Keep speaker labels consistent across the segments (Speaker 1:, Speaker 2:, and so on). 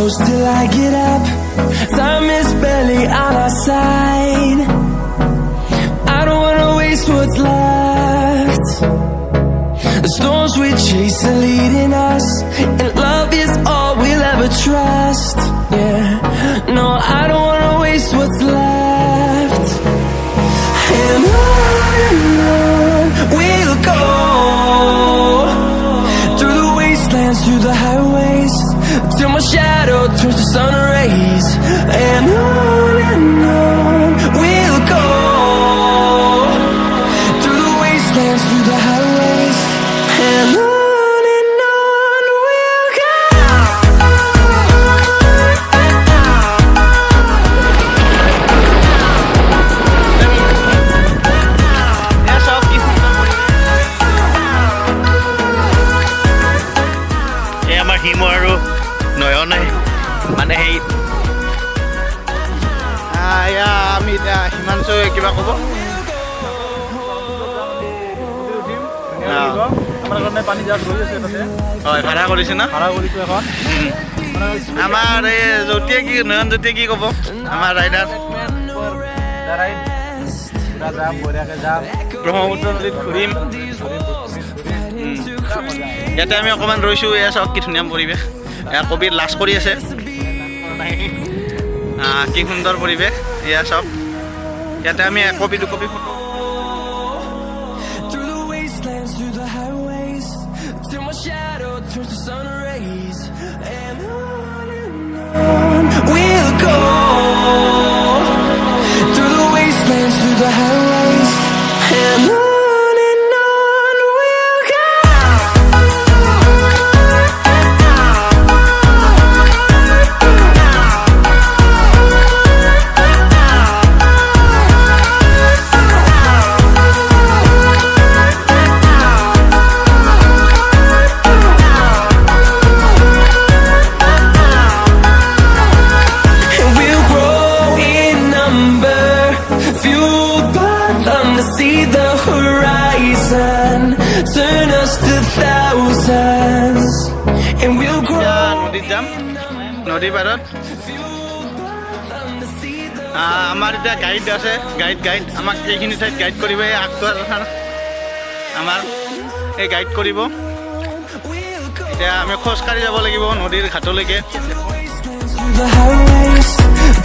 Speaker 1: close till I get up. Time is barely on our side. I don't wanna waste what's left. The storms we chase are leading us, and love is all we'll ever trust. Yeah, no, I don't wanna waste what's left. And on we'll go, through the wastelands, through the highways, till my shadow turns to sun rays. And on we'll go, through the wastelands, through the highways, and on we'll go.
Speaker 2: Himu আৰু নয়নে মানে সেই এয়া আমি এতিয়া হিমাংশু কিবা ক'ব হয় ভাড়া কৰিছে না আমাৰ এই জ্যোতিয়ে কি নয়ন জ্যোতিয়ে কি ক'ব আমাৰ ৰাইডাৰ ব্ৰহ্মপুত্ৰ নদীত ঘূৰিম ইয়াতে আমি অকণমান ৰৈছোঁ এয়া চাওক কি ধুনীয়া পৰিৱেশ এয়া কবিৰ লাজ কৰি আছে কি সুন্দৰ পৰিৱেশ এয়া চাওক ইয়াতে আমি একপি দুকপি photo
Speaker 1: We'll go through the wastelands, through the highways, and on we'll go. And we'll grow in number, fueled by them to see the horizon, turn us to thousands. And we'll grow.
Speaker 2: নদীত যাম নদীৰ পাৰত আমাৰ এতিয়া guide আছে guide আমাক এইখিনি ঠাইত গাইড কৰিব এই আগটো আমাৰ এই গাইড কৰিব এতিয়া আমি খোজকাঢ়ি যাব লাগিব নদীৰ ঘাটলৈকে
Speaker 1: Through the highways,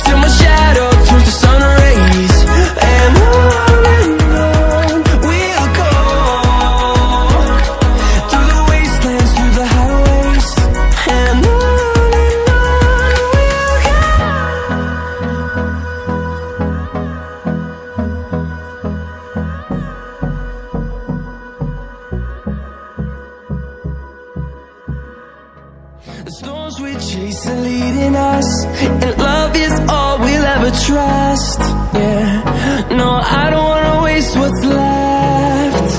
Speaker 1: till my shadow turns to sun rays, and on we'll go, through the wastelands, through the highways, and on we'll go. The storms we chase are leading us, and love is all we'll ever trust. Yeah, no, I don't wanna waste what's left.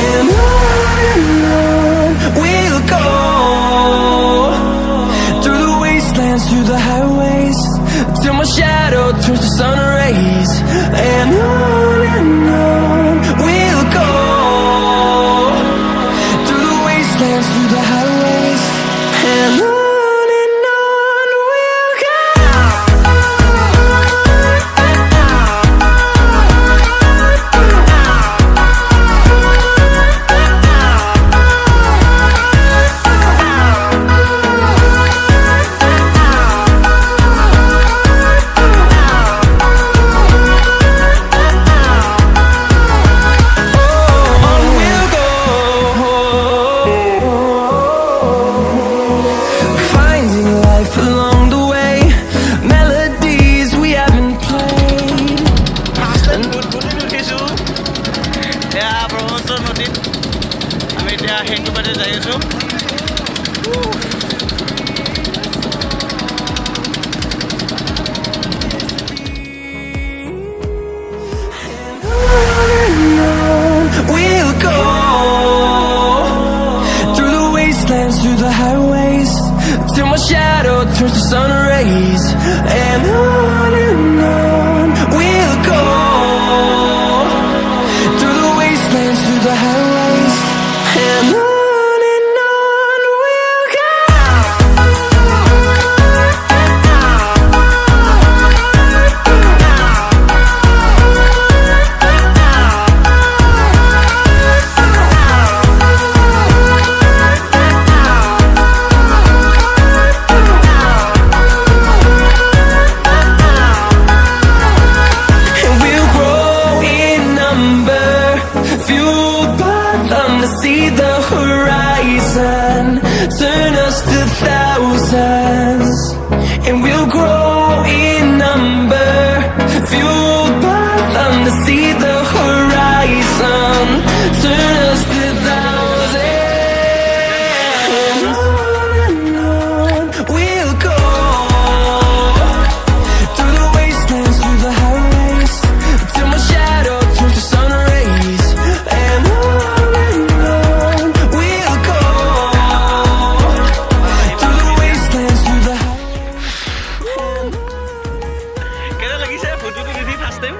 Speaker 1: And on we'll go, through the wastelands, through the highways, till my shadow turns to sun rays. And on we'll go, through the wastelands, through the highways, and on we'll go. On we'll go, finding life along the way, melodies we haven't played.
Speaker 2: উঠিছোঁ এয়া ব্ৰহ্মপুত্ৰ নদীত আমি এতিয়া সেইটো পাতে যাই আছোঁ
Speaker 1: We'll go through the wastelands, through the highways, till my shadow turns to sun rays. And on we'll go, through the wastelands, through the highways, and on we'll go. fueled by them to see the horizon, turn us to thousands. On we'll go, through the wastelands, through the highways, till my shadow turns to sun rays. And on we'll go, through the wastelands, through the
Speaker 2: কেনে লাগিছে ফটোটো দেখি first time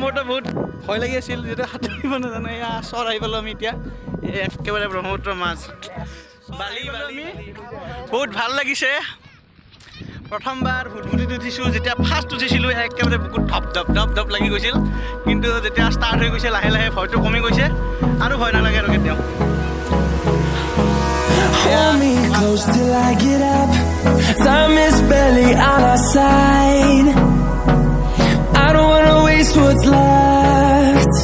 Speaker 2: মোৰতো বহুত ভয় লাগি আছিল যিটো সাঁতুৰিব নাজানো এয়া চৰ আহি পালোঁ আমি এতিয়া একেবাৰে ব্ৰহ্মপুত্ৰৰ মাছ বালি বালি বহুত ভাল লাগিছে প্ৰথমবাৰ ভুটভুটিত উঠিছোঁ যেতিয়া ফাৰ্ষ্ট উঠিছিলোঁ একেবাৰে বুকুত ধপ ধপ ধপ ধপ লাগি গৈছিল কিন্তু যেতিয়া ষ্টাৰ্ট হৈ গৈছে লাহে লাহে ভয়টো কমি গৈছে আৰু ভয় নালাগে আৰু কেতিয়াও
Speaker 1: hold me close till I get up. Time is barely on our side. I don't wanna waste what's left.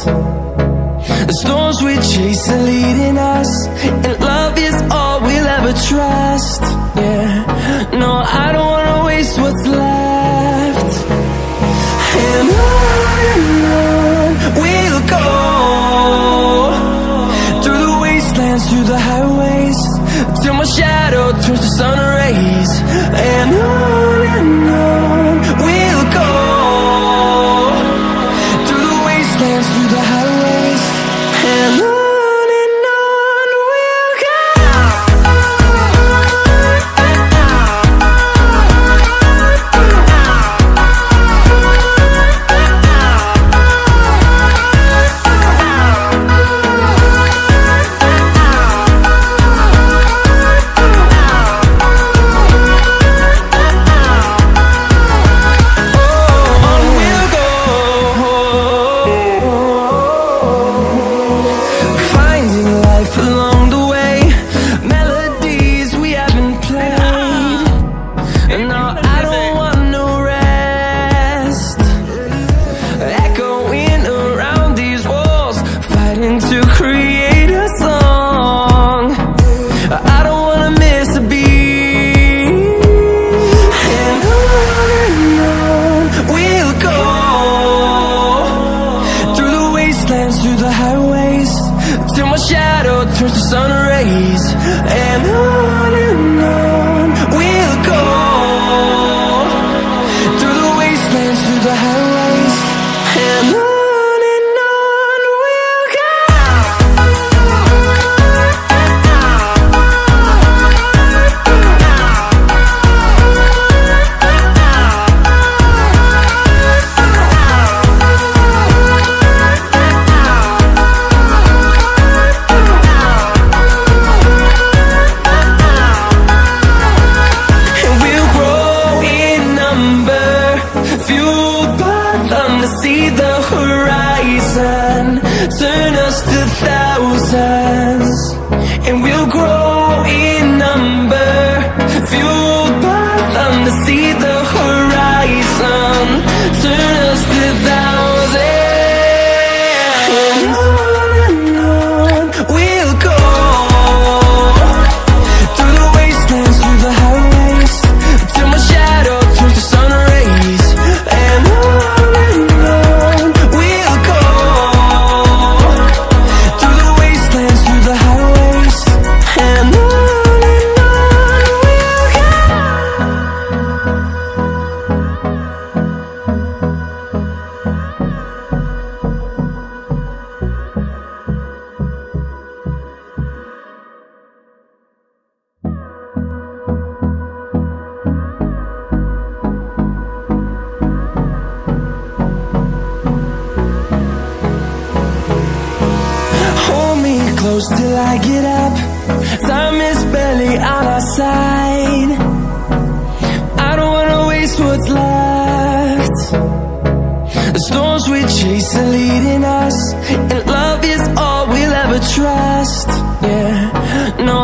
Speaker 1: The storms we chase are leading us, and love is all we'll ever trust. Yeah, no, I don't wanna waste what's left. And on we'll go, through the wastelands, through the highways, till my shadow turns to sun rays. And on we'll go, through the wastelands, through the highways. And on we'll go. Finding life along the way, melodies we haven't played. And now I don't want no rest, echoing around these walls, fighting to create a song. I don't wanna miss a beat. And on we'll go, through the wastelands, through the highways, till my shadow turns to sun rays. And on we'll go, through the wastelands, through the highways. And on we'll go. And we'll grow in number, fueled by them to see the horizon, turn us to thousands. And we'll grow in number, fueled by them to see the horizon, turn us to thousands. And on we'll go, through the wastelands, through the highways, till my shadow turns to sun rays. And on we'll go, through the wastelands, through the highways. And on we'll go. Hold me close till I get up. Time is barely on our side. I don't wanna waste what's left. The storms we chase are leading us, and love is all we'll ever trust. Yeah, no,